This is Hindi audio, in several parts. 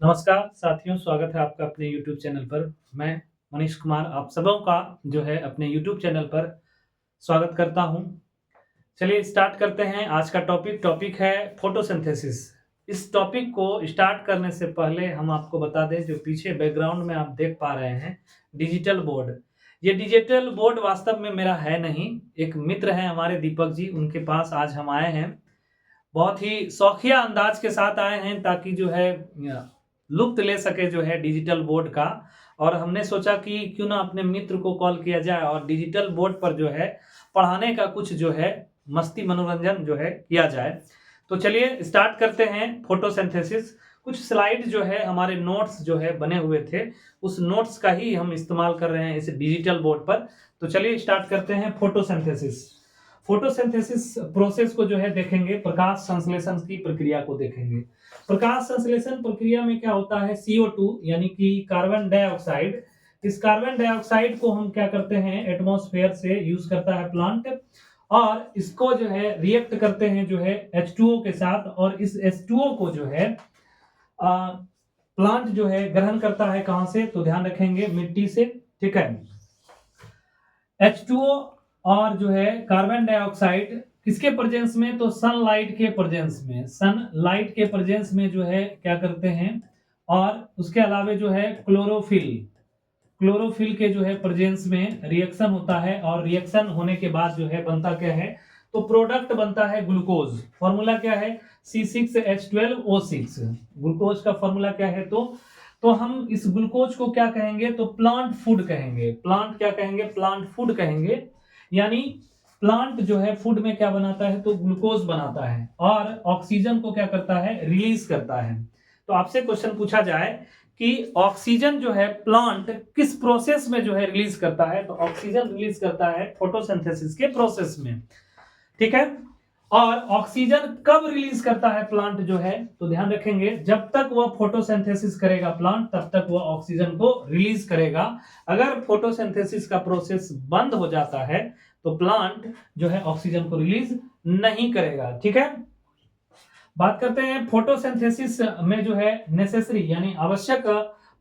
नमस्कार साथियों, स्वागत है आपका अपने YouTube चैनल पर। मैं मनीष कुमार आप सबों का जो है अपने YouTube चैनल पर स्वागत करता हूं। चलिए स्टार्ट करते हैं आज का टॉपिक है फोटोसिंथेसिस। इस टॉपिक को स्टार्ट करने से पहले हम आपको बता दें, जो पीछे बैकग्राउंड में आप देख पा रहे हैं डिजिटल बोर्ड। ये डिजिटल बोर्ड वास्तव में मेरा है नहीं, एक मित्र हैं हमारे दीपक जी, उनके पास आज हम आए हैं। बहुत ही शौकिया अंदाज के साथ आए हैं ताकि जो है लुत्फ़ ले सके जो है डिजिटल बोर्ड का। और हमने सोचा कि क्यों ना अपने मित्र को कॉल किया जाए और डिजिटल बोर्ड पर जो है पढ़ाने का कुछ जो है मस्ती मनोरंजन जो है किया जाए। तो चलिए स्टार्ट करते हैं फोटोसिंथेसिस। कुछ स्लाइड जो है हमारे नोट्स जो है बने हुए थे, उस नोट्स का ही हम इस्तेमाल कर रहे हैं इस डिजिटल बोर्ड पर। तो चलिए स्टार्ट करते हैं फोटोसिंथेसिस। फोटोसिंथेसिस प्रोसेस को जो है देखेंगे, प्रकाश संश्लेषण की प्रक्रिया को देखेंगे। प्रकाश संश्लेषण प्रक्रिया में क्या होता है, CO2 यानी कि कार्बन डाइऑक्साइड। इस कार्बन डाइऑक्साइड को हम क्या करते हैं, एटमॉस्फेयर से यूज करता है प्लांट, और इसको जो है रिएक्ट करते हैं जो है H2O के साथ, और इस H2O को जो है प्लांट जो है ग्रहण करता है। कहां से, तो ध्यान रखेंगे मिट्टी से, ठीक है। H2O और जो है कार्बन डाइऑक्साइड किसके प्रेजेंस में, तो सनलाइट के प्रेजेंस में, सनलाइट के प्रेजेंस में जो है क्या करते हैं। और उसके अलावे जो है क्लोरोफिल के जो है प्रेजेंस में रिएक्शन होता है, और रिएक्शन होने के बाद जो है बनता क्या है, तो प्रोडक्ट बनता है ग्लूकोज। फॉर्मूला क्या है, C6H12O6। ग्लूकोज का फॉर्मूला क्या है, तो हम इस ग्लूकोज को क्या कहेंगे, तो प्लांट फूड कहेंगे। प्लांट क्या कहेंगे, प्लांट फूड कहेंगे। यानी प्लांट जो है फूड में क्या बनाता है, तो ग्लूकोज बनाता है, और ऑक्सीजन को क्या करता है, रिलीज करता है। तो आपसे क्वेश्चन पूछा जाए कि ऑक्सीजन जो है प्लांट किस प्रोसेस में जो है रिलीज करता है, तो ऑक्सीजन रिलीज करता है फोटोसिंथेसिस के प्रोसेस में, ठीक है। और ऑक्सीजन कब रिलीज करता है प्लांट जो है, तो ध्यान रखेंगे जब तक वह फोटोसिंथेसिस करेगा प्लांट, तब तक वह ऑक्सीजन को रिलीज करेगा। अगर फोटोसिंथेसिस का प्रोसेस बंद हो जाता है तो प्लांट जो है ऑक्सीजन को रिलीज नहीं करेगा, ठीक है। बात करते हैं फोटोसिंथेसिस में जो है नेसेसरी यानी आवश्यक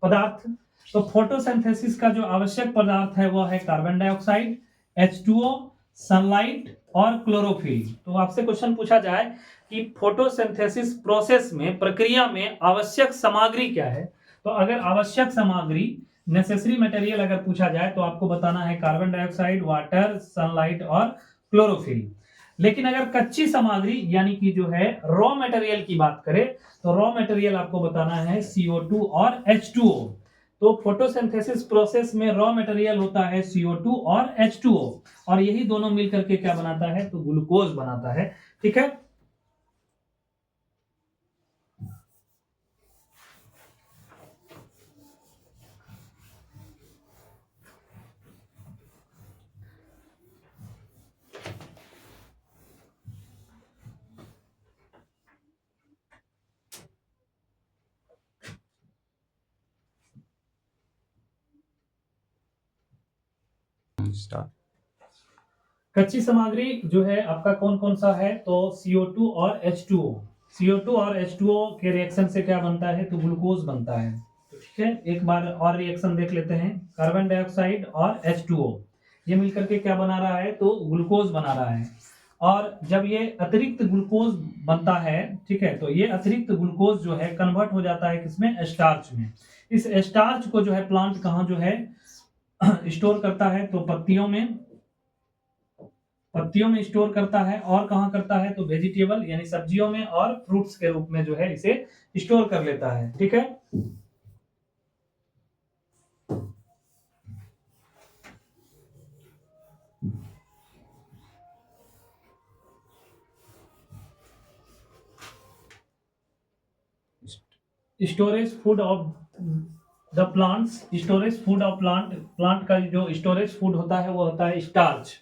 पदार्थ। तो फोटोसिंथेसिस का जो आवश्यक पदार्थ है वह है कार्बन डाइऑक्साइड, H2O, सनलाइट और क्लोरोफिल। तो आपसे क्वेश्चन पूछा जाए कि फोटोसिंथेसिस प्रोसेस में, प्रक्रिया में आवश्यक सामग्री क्या है, तो अगर आवश्यक सामग्री नेसेसरी मटेरियल अगर पूछा जाए तो आपको बताना है कार्बन डाइऑक्साइड, वाटर, सनलाइट और क्लोरोफिल। लेकिन अगर कच्ची सामग्री यानी कि जो है रॉ मटेरियल की बात करें, तो रॉ मटेरियल आपको बताना है CO2 और H2O। तो फोटोसिंथेसिस प्रोसेस में रॉ मटेरियल होता है CO2 और H2O, और यही दोनों मिलकर के क्या बनाता है, तो ग्लूकोज बनाता है, ठीक है। कच्ची सामग्री जो है आपका कौन कौन सा है, तो CO2 और H2O। CO2 और H2O के रिएक्शन से क्या बनता है, तो ग्लूकोज बनता है, तो ठीक है। एक बार और रिएक्शन देख लेते हैं, कार्बन डाइऑक्साइड और H2O ये मिलकर के क्या बना रहा है, तो ग्लूकोज बना रहा है। और जब ये अतिरिक्त ग्लूकोज बनता है, ठीक है, तो ये अतिरिक्त ग्लूकोज जो है कन्वर्ट हो जाता है किसमें, स्टार्च में। इस स्टार्च को जो है प्लांट कहाँ जो है स्टोर करता है, तो पत्तियों में स्टोर करता है, और कहां करता है, तो वेजिटेबल यानी सब्जियों में और फ्रूट्स के रूप में जो है इसे स्टोर कर लेता है, ठीक है। Storage food of the plants, storage food of plant का जो स्टोरेज फूड होता है वो होता है स्टार्च।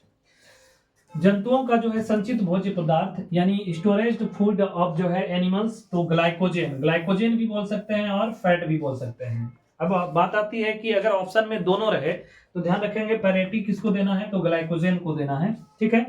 जंतुओं का जो है संचित भोज्य पदार्थ यानी स्टोरेज फूड ऑफ जो है एनिमल्स, तो ग्लाइकोजन भी बोल सकते हैं और फैट भी बोल सकते हैं। अब बात आती है कि अगर ऑप्शन में दोनों रहे तो ध्यान रखेंगे पैरिटी किसको देना है, तो ग्लाइकोजन को देना है, ठीक है।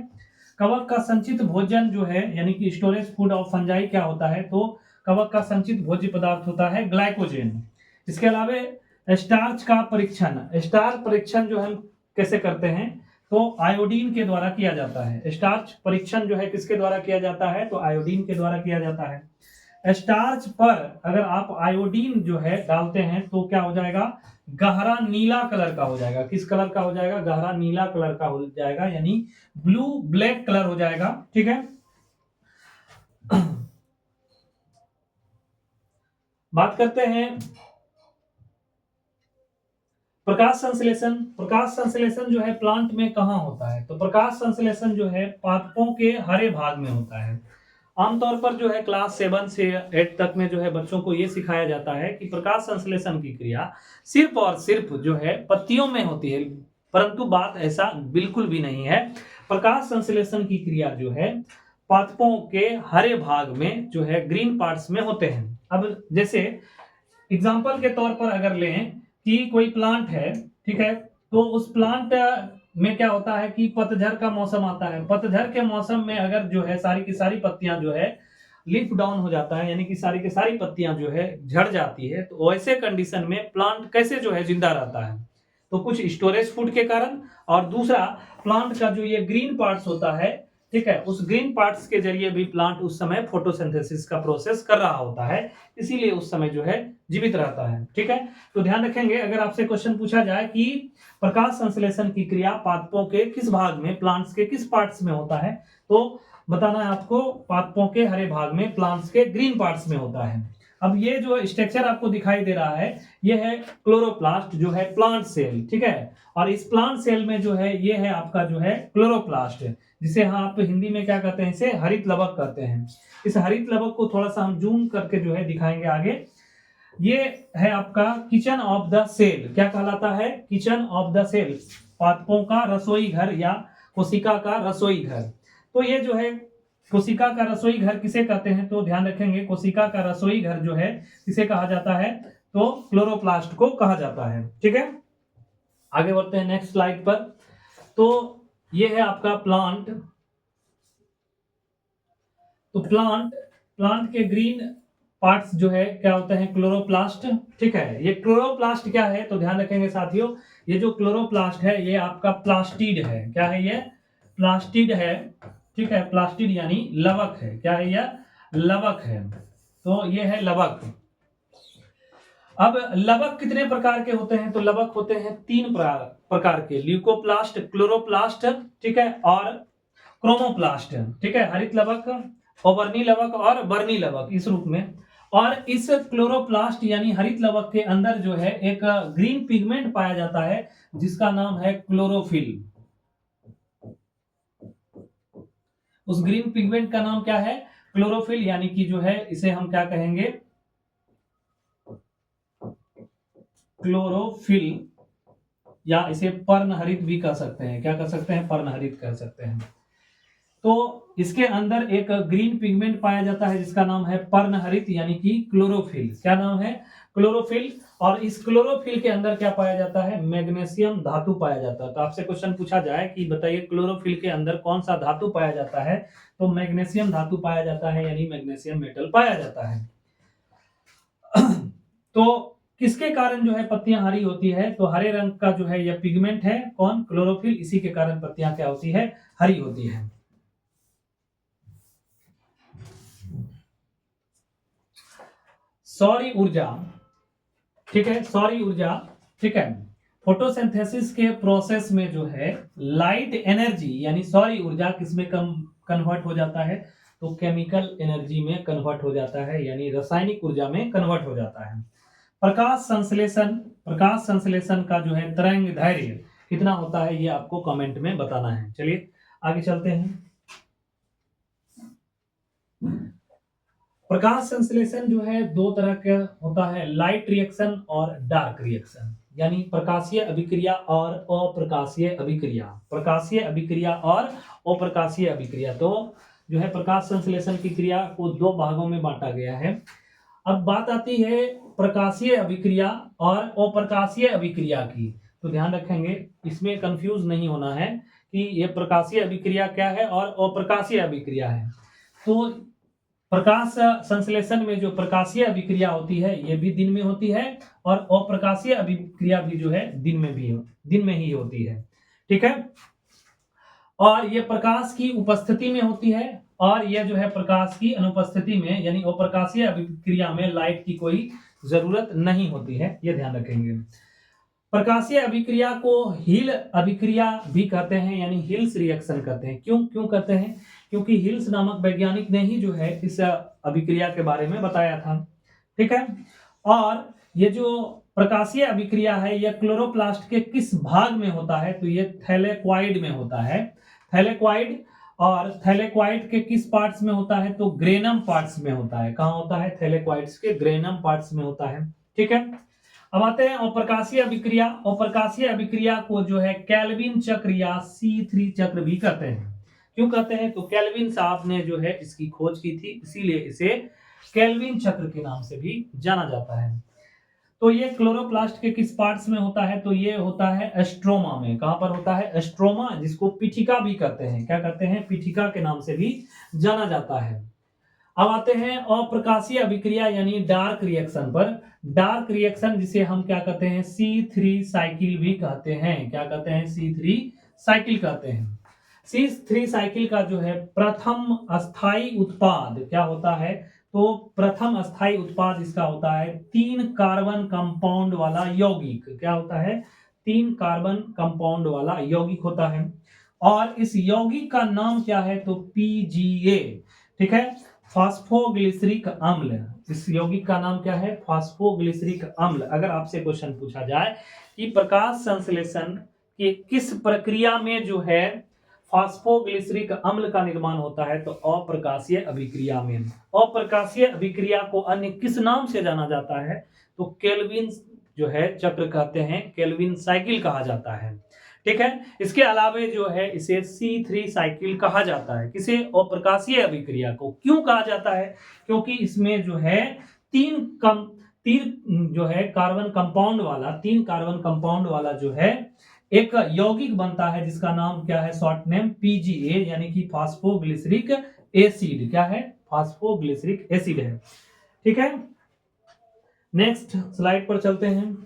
कवक का संचित भोजन जो है यानी कि स्टोरेज फूड ऑफ फंजाई क्या होता है, तो कवक का संचित भोज्य पदार्थ होता है ग्लाइकोजेन। इसके अलावा स्टार्च का परीक्षण, स्टार्च परीक्षण जो हम कैसे करते हैं, तो आयोडीन के द्वारा किया जाता है। स्टार्च परीक्षण जो है किसके द्वारा किया जाता है, तो आयोडीन के द्वारा किया जाता है। स्टार्च पर अगर आप आयोडीन जो है डालते हैं तो क्या हो जाएगा, गहरा नीला कलर का हो जाएगा। किस कलर का हो जाएगा, गहरा नीला कलर का हो जाएगा, यानी ब्लू ब्लैक कलर हो जाएगा। ठीक है, बात करते हैं प्रकाश संश्लेषण। प्रकाश संश्लेषण जो है प्लांट में कहां होता है, तो प्रकाश संश्लेषण जो है पादपों के हरे भाग में होता है। आमतौर पर जो है क्लास 7 से 8 तक में जो है बच्चों को ये सिखाया जाता है कि प्रकाश संश्लेषण की क्रिया सिर्फ और सिर्फ जो है पत्तियों में होती है, परंतु बात ऐसा बिल्कुल भी नहीं है। प्रकाश संश्लेषण की क्रिया जो है पादपों के हरे भाग में जो है ग्रीन पार्ट्स में होते हैं। अब जैसे एग्जाम्पल के तौर पर अगर लें कि कोई प्लांट है, ठीक है, तो उस प्लांट में क्या होता है कि पतझड़ का मौसम आता है। पतझड़ के मौसम में अगर जो है सारी की सारी पत्तियां जो है लीफ डाउन हो जाता है, यानी कि सारी की सारी पत्तियां जो है झड़ जाती है, तो वैसे कंडीशन में प्लांट कैसे जो है जिंदा रहता है, तो कुछ स्टोरेज फूड के कारण, और दूसरा प्लांट का जो ये ग्रीन पार्ट्स होता है, ठीक है, उस ग्रीन पार्ट्स के जरिए भी प्लांट उस समय फोटोसिंथेसिस का प्रोसेस कर रहा होता है, इसीलिए उस समय जो है जीवित रहता है। ठीक है, तो ध्यान रखेंगे अगर आपसे क्वेश्चन पूछा जाए कि प्रकाश संश्लेषण की क्रिया पादपों के किस भाग में, प्लांट्स के किस पार्ट्स में होता है, तो बताना है आपको पादपों के हरे भाग में, प्लांट्स के ग्रीन पार्ट्स में होता है। अब ये जो स्ट्रक्चर आपको दिखाई दे रहा है ये है क्लोरोप्लास्ट, जो है प्लांट सेल। ठीक है, और इस प्लांट सेल में जो है ये है आपका जो है क्लोरोप्लास्ट, जिसे आप हिंदी में क्या कहते हैं, इसे हरित लवक कहते हैं। इस हरित लवक को थोड़ा सा हम जूम करके जो है दिखाएंगे आगे। ये है आपका किचन ऑफ द सेल, क्या कहलाता है, किचन ऑफ द सेल, पादपों का रसोई घर या कोशिका का रसोई घर। तो ये जो है कोशिका का रसोई घर किसे कहते हैं, तो ध्यान रखेंगे कोशिका का रसोई घर जो है किसे कहा जाता है, तो क्लोरोप्लास्ट को कहा जाता है। ठीक है, आगे बढ़ते हैं नेक्स्ट स्लाइड पर। तो ये है आपका प्लांट, तो प्लांट के ग्रीन पार्ट्स जो है क्या होते हैं, क्लोरोप्लास्ट। ठीक है, ये क्लोरोप्लास्ट क्या है, तो ध्यान रखेंगे साथियों, ये जो क्लोरोप्लास्ट है ये आपका प्लास्टिड है। क्या है ये, प्लास्टिड है। ठीक है, प्लास्टिड यानी लवक है। क्या है यह, लवक है। तो ये है लवक। अब लवक कितने प्रकार के होते हैं, तो लवक होते हैं 3 प्रकार के, ल्यूकोप्लास्ट, क्लोरोप्लास्ट, ठीक है, और क्रोमोप्लास्ट। ठीक है, हरित लवक, वर्णी लवक और वर्णी लवक इस रूप में। और इस क्लोरोप्लास्ट यानी हरित लवक के अंदर जो है एक ग्रीन पिगमेंट पाया जाता है जिसका नाम है क्लोरोफिल। उस ग्रीन पिगमेंट का नाम क्या है, क्लोरोफिल, यानी कि जो है इसे हम क्या कहेंगे, क्लोरोफिल, या इसे पर्णहरित भी कह सकते हैं। क्या कह सकते हैं, पर्णहरित कह सकते हैं। तो इसके अंदर एक ग्रीन पिगमेंट पाया जाता है जिसका नाम है पर्णहरित यानी कि क्लोरोफिल। क्या नाम है, क्लोरोफिल। और इस क्लोरोफिल के अंदर क्या पाया जाता है, मैग्नीशियम धातु पाया जाता है। तो आपसे क्वेश्चन पूछा जाए कि बताइए क्लोरोफिल के अंदर कौन सा धातु पाया जाता है, तो मैग्नीशियम धातु पाया जाता है, यानी मैग्नीशियम मेटल पाया जाता है। तो किसके कारण जो है पत्तियां हरी होती है, तो हरे रंग का जो है यह पिगमेंट है, कौन, क्लोरोफिल, इसी के कारण पत्तियां क्या होती है, हरी होती है। सौर ऊर्जा, ठीक है, सौर ऊर्जा, ठीक है, फोटोसिंथेसिस के प्रोसेस में जो है लाइट एनर्जी यानी सौर ऊर्जा किसमें कन्वर्ट हो जाता है, तो केमिकल एनर्जी में कन्वर्ट हो जाता है, यानी रासायनिक ऊर्जा में कन्वर्ट हो जाता है। प्रकाश संश्लेषण का जो है तरंग दैर्घ्य कितना होता है, ये आपको कमेंट में बताना है। चलिए आगे चलते हैं। प्रकाश संश्लेषण जो है 2 तरह का होता है, लाइट रिएक्शन और डार्क रिएक्शन, यानी प्रकाशीय अभिक्रिया और अप्रकाशीय अभिक्रिया। प्रकाशीय अभिक्रिया और अप्रकाशीय अभिक्रिया, तो जो है प्रकाश संश्लेषण की क्रिया को 2 भागों में बांटा गया है। अब बात आती है प्रकाशीय अभिक्रिया और अप्रकाशीय अभिक्रिया की, तो ध्यान रखेंगे इसमें कंफ्यूज नहीं होना है कि ये प्रकाशीय अभिक्रिया क्या है और अप्रकाशीय अभिक्रिया है। तो प्रकाश संश्लेषण में जो प्रकाशीय अभिक्रिया होती है ये भी दिन में होती है, और अप्रकाशीय अभिक्रिया भी जो है दिन में ही होती है। ठीक है, और ये प्रकाश की उपस्थिति में होती है, और यह जो है प्रकाश की अनुपस्थिति में, यानी अप्रकाशीय अभिक्रिया में लाइट की कोई जरूरत नहीं होती है, ये ध्यान रखेंगे। प्रकाशीय अभिक्रिया को हिल अभिक्रिया भी कहते हैं, यानी हिल्स रिएक्शन कहते हैं। क्यों कहते हैं? क्योंकि हिल्स नामक वैज्ञानिक ने ही जो है इस अभिक्रिया के बारे में बताया था। ठीक है, और ये जो प्रकाशीय अभिक्रिया है यह क्लोरोप्लास्ट के किस भाग में होता है? तो ये थैलेक्वाइड में होता है, थैलेक्वाइड। और थैलेक्वाइड के किस पार्ट्स में होता है? तो ग्रेनम पार्ट्स में होता है। कहां होता है? थैलेक्वाइड्स के ग्रेनम पार्ट्स में होता है। ठीक है, अब आते हैं अप्रकाशीय अभिक्रिया। अप्रकाशीय अभिक्रिया को जो है केल्विन चक्र या C3 चक्र भी कहते हैं। क्यों कहते हैं? तो केल्विन साहब ने जो है इसकी खोज की थी, इसीलिए इसे केल्विन चक्र के नाम से भी जाना जाता है। तो ये क्लोरोप्लास्ट के किस पार्ट्स में होता है? तो ये होता है एस्ट्रोमा में। कहां पर होता है? एस्ट्रोमा, जिसको पीठिका भी कहते हैं। क्या कहते हैं? पीठिका के नाम से भी जाना जाता है। अब आते हैं अप्रकाशीय अभिक्रिया यानी डार्क रिएक्शन पर। डार्क रिएक्शन जिसे हम क्या कहते हैं? C3 साइकिल भी कहते हैं। क्या कहते हैं? C3 साइकिल कहते हैं। C3 साइकिल का जो है प्रथम अस्थाई उत्पाद क्या होता है? तो प्रथम अस्थाई उत्पाद इसका होता है 3 कार्बन कंपाउंड वाला यौगिक। क्या होता है? 3 कार्बन कंपाउंड वाला यौगिक होता है, और इस यौगिक का नाम क्या है? तो PGA। ठीक है, फास्फोग्लिसरिक अम्ल। इस यौगिक का नाम क्या है? फास्फोग्लिसरिक अम्ल। अगर आपसे क्वेश्चन पूछा जाए कि प्रकाश संश्लेषण की किस प्रक्रिया में जो है फास्फोग्लिसरिक अम्ल का निर्माण होता है? तो अप्रकाशीय अभिक्रिया में। अप्रकाशीय अभिक्रिया को अन्य किस नाम से जाना जाता है? तो केल्विन जो है चक्र कहते हैं, केल्विन साइकिल कहा जाता है। ठीक है, इसके अलावे जो है इसे C3 साइकिल कहा जाता है। किसे? अप्रकाशीय अभिक्रिया को। क्यों कहा जाता है? क्योंकि इसमें जो है तीन जो है कार्बन कंपाउंड वाला जो है एक यौगिक बनता है, जिसका नाम क्या है? शॉर्ट नेम PGA, यानी कि फास्फोग्लिसरिक एसिड। क्या है? फास्फोग्लिसरिक एसिड है। ठीक है, नेक्स्ट स्लाइड पर चलते हैं।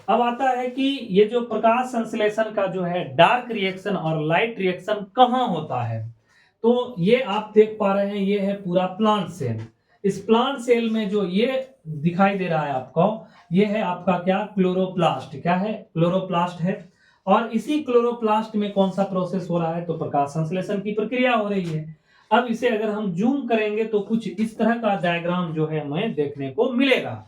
अब आता है कि ये जो प्रकाश संश्लेषण का जो है डार्क रिएक्शन और लाइट रिएक्शन कहां होता है? तो ये आप देख पा रहे हैं, ये है पूरा प्लांट सेल। इस प्लांट सेल में जो ये दिखाई दे रहा है आपको, ये है आपका क्या? क्लोरोप्लास्ट। क्या है? क्लोरोप्लास्ट है। और इसी क्लोरोप्लास्ट में कौन सा प्रोसेस हो रहा है? तो प्रकाश संश्लेषण की प्रक्रिया हो रही है। अब इसे अगर हम जूम करेंगे तो कुछ इस तरह का डायग्राम जो है हमें देखने को मिलेगा।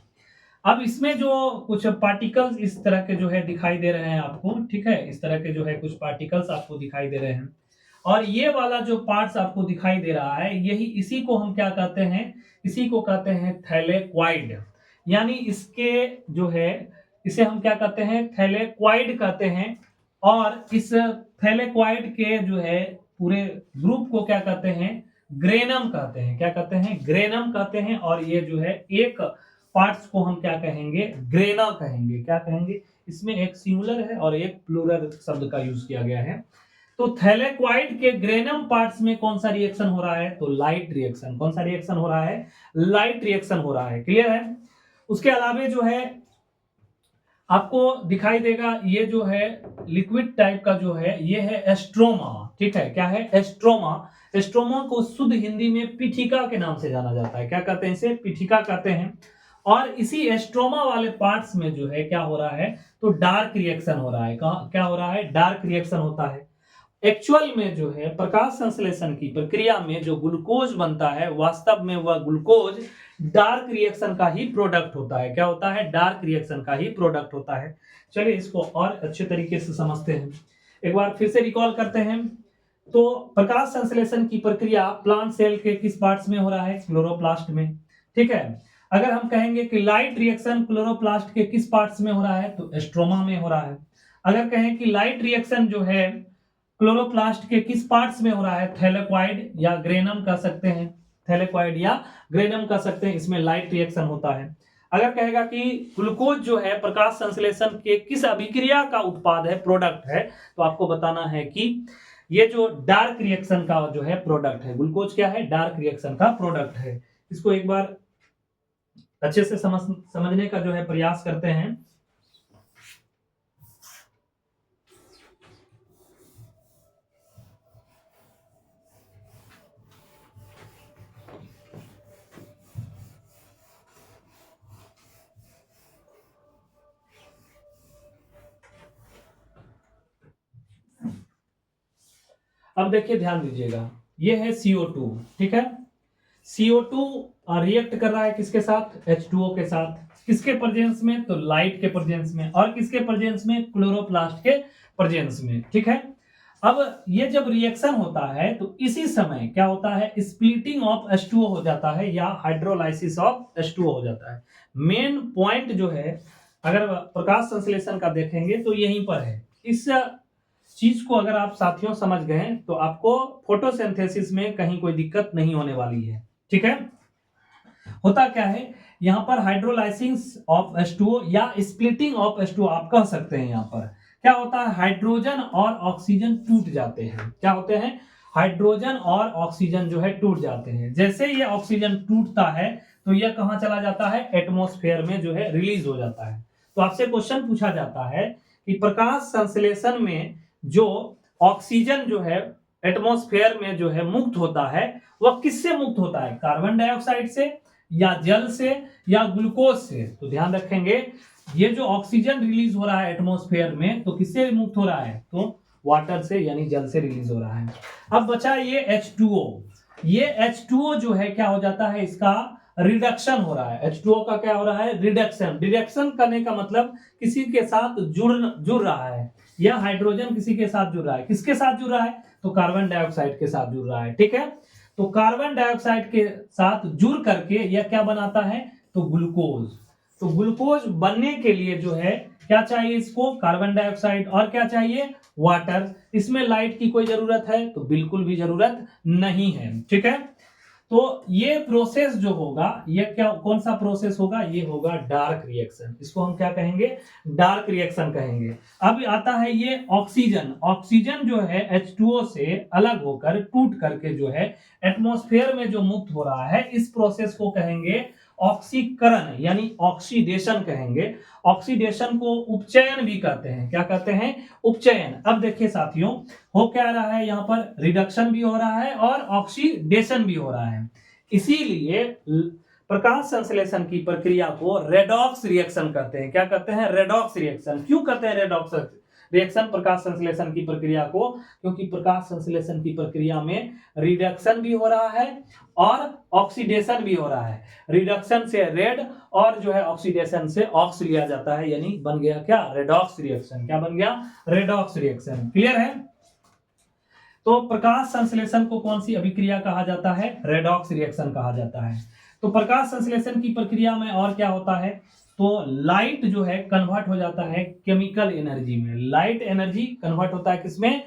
अब इसमें जो कुछ पार्टिकल्स इस तरह के जो है दिखाई दे रहे हैं आपको। ठीक है, इस तरह के जो है कुछ पार्टिकल्स आपको दिखाई दे रहे हैं, और ये वाला जो पार्ट्स आपको दिखाई दे रहा है इसी को हम क्या कहते हैं? इसी को कहते हैं थैलेक्वाइड। यानी इसके जो है इसे हम क्या कहते हैं? थैलेक्वाइड कहते हैं। और इस थैलेक्वाइड के जो है पूरे ग्रुप को क्या कहते हैं? ग्रेनम कहते हैं। क्या कहते हैं? ग्रेनम कहते हैं। और ये जो है एक पार्ट्स को हम क्या कहेंगे? ग्रेना कहेंगे। क्या कहेंगे? इसमें एक सिंगुलर है और एक प्लूरल शब्द का यूज किया गया है। तो थैलेक्वाइड के ग्रेनम पार्ट्स में कौन सा रिएक्शन हो रहा है? तो लाइट रिएक्शन। कौन सा रिएक्शन हो रहा है? लाइट रिएक्शन हो रहा है। क्लियर है? उसके अलावे जो है आपको दिखाई देगा ये जो है लिक्विड टाइप का जो है ये है एस्ट्रोमा। ठीक है, क्या है? एस्ट्रोमा। एस्ट्रोमा को शुद्ध हिंदी में पीठिका के नाम से जाना जाता है। क्या कहते हैं? इसे पीठिका कहते हैं। और इसी एस्ट्रोमा वाले पार्ट्स में जो है क्या हो रहा है? तो डार्क रिएक्शन हो रहा है। क्या हो रहा है? डार्क रिएक्शन होता है। एक्चुअल में जो है प्रकाश संश्लेषण की प्रक्रिया में जो ग्लूकोज बनता है, वास्तव में वह ग्लूकोज डार्क रिएक्शन का ही प्रोडक्ट होता है। क्या होता है? डार्क रिएक्शन का ही प्रोडक्ट होता है। चलिए इसको और अच्छे तरीके से समझते हैं। एक बार फिर से रिकॉल करते हैं। तो प्रकाश संश्लेषण की प्रक्रिया प्लांट सेल के किस पार्ट्स में हो रहा है? क्लोरोप्लास्ट में। ठीक है, अगर हम कहेंगे कि लाइट रिएक्शन क्लोरोप्लास्ट के किस पार्ट्स में हो रहा है? तो एस्ट्रोमा में हो रहा है। अगर कहें कि लाइट रिएक्शन जो है क्लोरोप्लास्ट के किस पार्ट्स में हो रहा है? थैलेक्वाइड या ग्रेनम कह सकते हैं, थैलेक्वाइड या ग्रेनम कह सकते हैं, इसमें लाइट रिएक्शन होता है। अगर कहेगा कि ग्लूकोज जो है प्रकाश संश्लेषण के किस अभिक्रिया का उत्पाद है, प्रोडक्ट है, तो आपको बताना है कि ये जो डार्क रिएक्शन का जो है प्रोडक्ट है, ग्लूकोज क्या है, डार्क रिएक्शन का प्रोडक्ट है। इसको एक बार अच्छे से समझने का जो है प्रयास करते हैं। अब देखिए ध्यान दीजिएगा, ये है CO2, ठीक है। CO2 रिएक्ट कर रहा है किसके साथ, H2O के साथ। किसके प्रेजेंस में, तो लाइट के प्रेजेंस में। और किसके प्रेजेंस में, क्लोरोप्लास्ट के प्रेजेंस में, ठीक है। अब ये जब रिएक्शन होता है तो इसी समय क्या होता है, स्प्लिटिंग ऑफ H2O हो जाता है या हाइड्रोलाइसिस ऑफ H2O हो जाता है। मेन पॉइंट जो है, अगर प्रकाश संश्लेषण का देखेंगे तो यहीं पर है। इस चीज को अगर आप साथियों समझ गए तो आपको फोटोसिंथेसिस में कहीं कोई दिक्कत नहीं होने वाली है, ठीक है। होता क्या है, यहाँ पर हाइड्रोलाइसिस ऑफ H2O या स्प्लिटिंग ऑफ H2O आप कह सकते हैं। यहाँ पर क्या होता है, हाइड्रोजन और ऑक्सीजन टूट जाते हैं। क्या होते हैं, हाइड्रोजन और ऑक्सीजन जो है टूट जाते हैं। जैसे ये ऑक्सीजन टूटता है तो यह कहाँ चला जाता है, एटमॉस्फेयर में जो है रिलीज हो जाता है। तो आपसे क्वेश्चन पूछा जाता है कि प्रकाश संश्लेषण में जो ऑक्सीजन जो है एटमॉस्फेयर में जो है मुक्त होता है, वह किससे मुक्त होता है, कार्बन डाइऑक्साइड से या जल से या ग्लूकोज से। तो ध्यान रखेंगे, ये जो ऑक्सीजन रिलीज हो रहा है एटमॉस्फेयर में, तो किससे मुक्त हो रहा है, तो वाटर से यानी जल से रिलीज हो रहा है। अब बचा ये H2O। ये H2O जो है क्या हो जाता है, इसका रिडक्शन हो रहा है। H2O का क्या हो रहा है, रिडक्शन। रिडक्शन करने का मतलब किसी के साथ जुड़ रहा है, यह हाइड्रोजन किसी के साथ जुड़ रहा है। किसके साथ जुड़ रहा है, तो कार्बन डाइऑक्साइड के साथ जुड़ रहा है, ठीक है। तो कार्बन डाइऑक्साइड के साथ जुड़ करके यह क्या बनाता है, तो ग्लूकोज। तो ग्लूकोज बनने के लिए जो है क्या चाहिए इसको, कार्बन डाइऑक्साइड, और क्या चाहिए, वाटर। इसमें लाइट की कोई जरूरत है, तो बिल्कुल भी जरूरत नहीं है, ठीक है। तो ये प्रोसेस जो होगा, ये क्या, कौन सा प्रोसेस होगा, ये होगा डार्क रिएक्शन। इसको हम क्या कहेंगे, डार्क रिएक्शन कहेंगे। अब आता है ये ऑक्सीजन। ऑक्सीजन जो है H2O से अलग होकर टूट करके जो है एटमॉस्फेयर में जो मुक्त हो रहा है, इस प्रोसेस को कहेंगे ऑक्सीकरण यानी ऑक्सीडेशन कहेंगे। ऑक्सीडेशन को उपचयन भी कहते हैं। क्या कहते हैं, उपचयन। अब देखिए साथियों, हो क्या रहा है, यहाँ पर रिडक्शन भी हो रहा है और ऑक्सीडेशन भी हो रहा है। इसीलिए प्रकाश संश्लेषण की प्रक्रिया को रेडॉक्स रिएक्शन कहते हैं। क्या कहते हैं, रेडॉक्स रिएक्शन। क्यों कहते हैं रेडॉक्स रिएक्शन प्रकाश संश्लेषण की प्रक्रिया को, क्योंकि प्रकाश संश्लेषण की प्रक्रिया में रिडक्शन भी हो रहा है और ऑक्सीडेशन भी हो रहा है। रिडक्शन से रेड और जो है ऑक्सीडेशन से ऑक्स लिया जाता है, यानी बन गया क्या, रेडॉक्स रिएक्शन। क्या बन गया, रेडॉक्स रिएक्शन। क्लियर है। तो प्रकाश संश्लेषण को कौन सी अभिक्रिया कहा जाता है, रेडॉक्स रिएक्शन कहा जाता है। तो प्रकाश संश्लेषण की प्रक्रिया में और क्या होता है, तो लाइट जो है कन्वर्ट हो जाता है केमिकल एनर्जी में। लाइट एनर्जी कन्वर्ट होता है किसमें,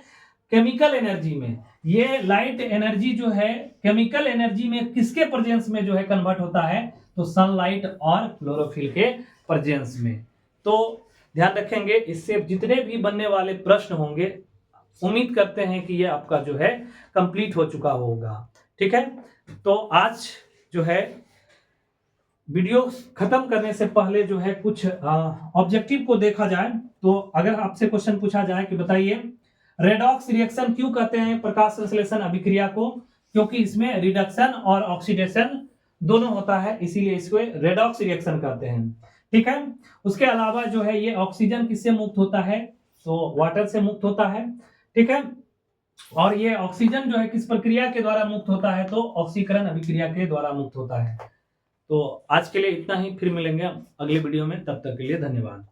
केमिकल एनर्जी में। ये लाइट एनर्जी जो है केमिकल एनर्जी में किसके प्रेजेंस में जो है कन्वर्ट होता है, तो सनलाइट और क्लोरोफिल के प्रेजेंस में। तो ध्यान रखेंगे, इससे जितने भी बनने वाले प्रश्न होंगे, उम्मीद करते हैं कि ये आपका जो है कंप्लीट हो चुका होगा, ठीक है। तो आज जो है वीडियो खत्म करने से पहले जो है कुछ ऑब्जेक्टिव को देखा जाए। तो अगर आपसे क्वेश्चन पूछा जाए कि बताइए रेडॉक्स रिएक्शन क्यों कहते हैं प्रकाश संश्लेषण अभिक्रिया को, क्योंकि इसमें रिडक्शन और ऑक्सीडेशन दोनों होता है, इसीलिए इसको रेडॉक्स रिएक्शन कहते हैं, ठीक है। उसके अलावा जो है ये ऑक्सीजन किससे मुक्त होता है, तो वाटर से मुक्त होता है, ठीक है। और ये ऑक्सीजन जो है किस प्रक्रिया के द्वारा मुक्त होता है, तो ऑक्सीकरण अभिक्रिया के द्वारा मुक्त होता है। तो आज के लिए इतना ही, फिर मिलेंगे अगले वीडियो में, तब तक के लिए धन्यवाद।